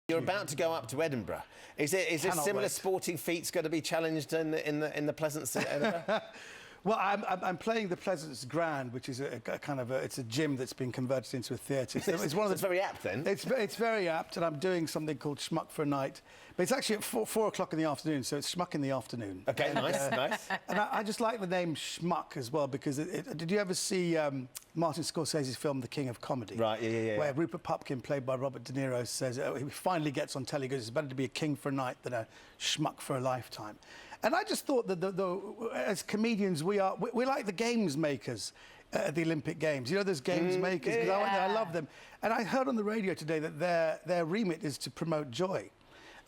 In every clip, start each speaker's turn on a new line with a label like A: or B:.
A: You're about to go up to Edinburgh. Is similar sporting feats going to be challenged in the Pleasance at Edinburgh?
B: Well, I'm playing the Pleasance Grand, which is a kind of it's a gym that's been converted into a theatre. So it's one of the.
A: It's very apt then.
B: It's very apt, and I'm doing something called Schmuck for a night. But it's actually at 4 o'clock in the afternoon, so it's Schmuck in the afternoon.
A: Okay, nice, nice.
B: And I just like the name Schmuck as well because did you ever see Martin Scorsese's film The King of Comedy?
A: Right, yeah.
B: Where Rupert Pupkin, played by Robert De Niro, says he finally gets on telly. He goes, it's better to be a king for a night than a schmuck for a lifetime. And I just thought that as comedians, we're like the games makers at the Olympic Games. You know, those games makers. Because I went there, I love them. And I heard on the radio today that their remit is to promote joy.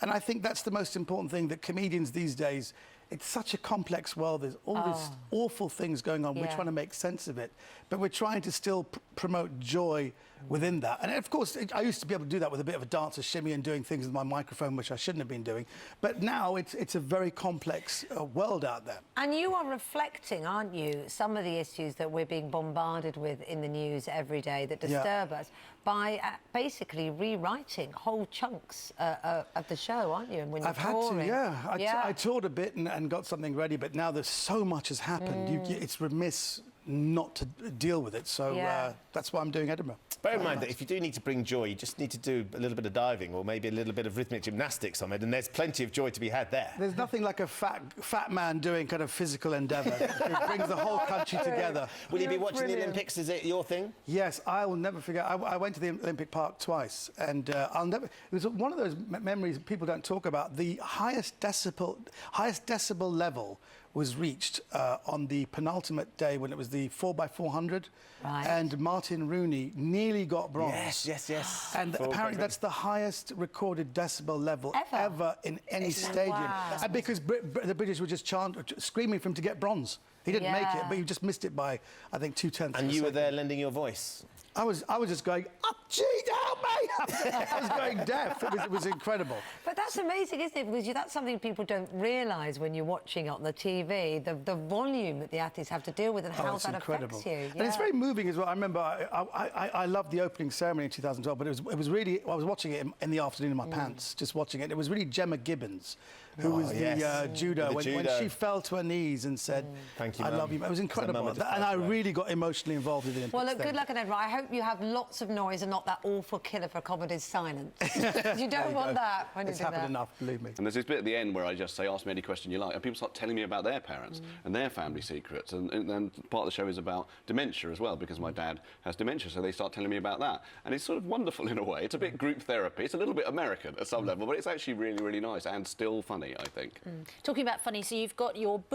B: And I think that's the most important thing, that comedians these days, it's such a complex world. There's all these awful things going on. We're trying to make sense of it. But we're trying to still promote joy within that. And of course, I used to be able to do that with a bit of a dancer shimmy and doing things with my microphone, which I shouldn't have been doing. But now it's a very complex world out there.
C: And you are reflecting, aren't you, some of the issues that we're being bombarded with in the news every day that disturb us by basically rewriting whole chunks of the show, aren't you? And when you're touring.
B: Had to, I toured a bit and got something ready, but now there's so much has happened. It's remiss not to deal with it. So that's why I'm doing Edinburgh.
A: Bear in mind that if you do need to bring joy, you just need to do a little bit of diving or maybe a little bit of rhythmic gymnastics on it, and there's plenty of joy to be had there.
B: There's nothing like a fat man doing kind of physical endeavour. It brings the whole country together.
A: Will you be watching the Olympics? Is it your thing?
B: Yes, I will never forget. I went to the Olympic Park twice, and I'll never. It was one of those memories people don't talk about. The highest decibel level was reached on the penultimate day when it was the 4x400, and Martin Rooney nearly got bronze.
A: Yes.
B: And apparently that's the highest recorded decibel level ever in any stadium.
C: Wow.
B: And because the British were just screaming for him to get bronze. He didn't make it, but he just missed it by, I think, 0.2.
A: And you were there lending your voice?
B: I was just going, oh, gee, help me! I was going deaf. It was incredible.
C: But that's amazing, isn't it? Because that's something people don't realise when you're watching it on the TV, the volume that the athletes have to deal with and how that affects you.
B: And it's very moving as well. I remember I loved the opening ceremony in 2012, but it was really, I was watching it in the afternoon in my pants, just watching it. It was really Gemma Gibbons, who was the judo, when she fell to her knees and said, "Thank you, I love you." It was incredible. And I really got emotionally involved with it.
C: Well, look, good luck in Edinburgh. I hope you have lots of noise and not that awful killer for comedy's silence. You don't want that when you do that.
B: It's happened enough, believe me.
D: And there's this bit at the end where I just say, ask me any question you like, and people start telling me about their parents and their family secrets. And then part of the show is about dementia as well, because my dad has dementia, so they start telling me about that. And it's sort of wonderful in a way. It's a bit group therapy. It's a little bit American at some level, but it's actually really, really nice and still funny, I think.
E: Talking about funny, so you've got your book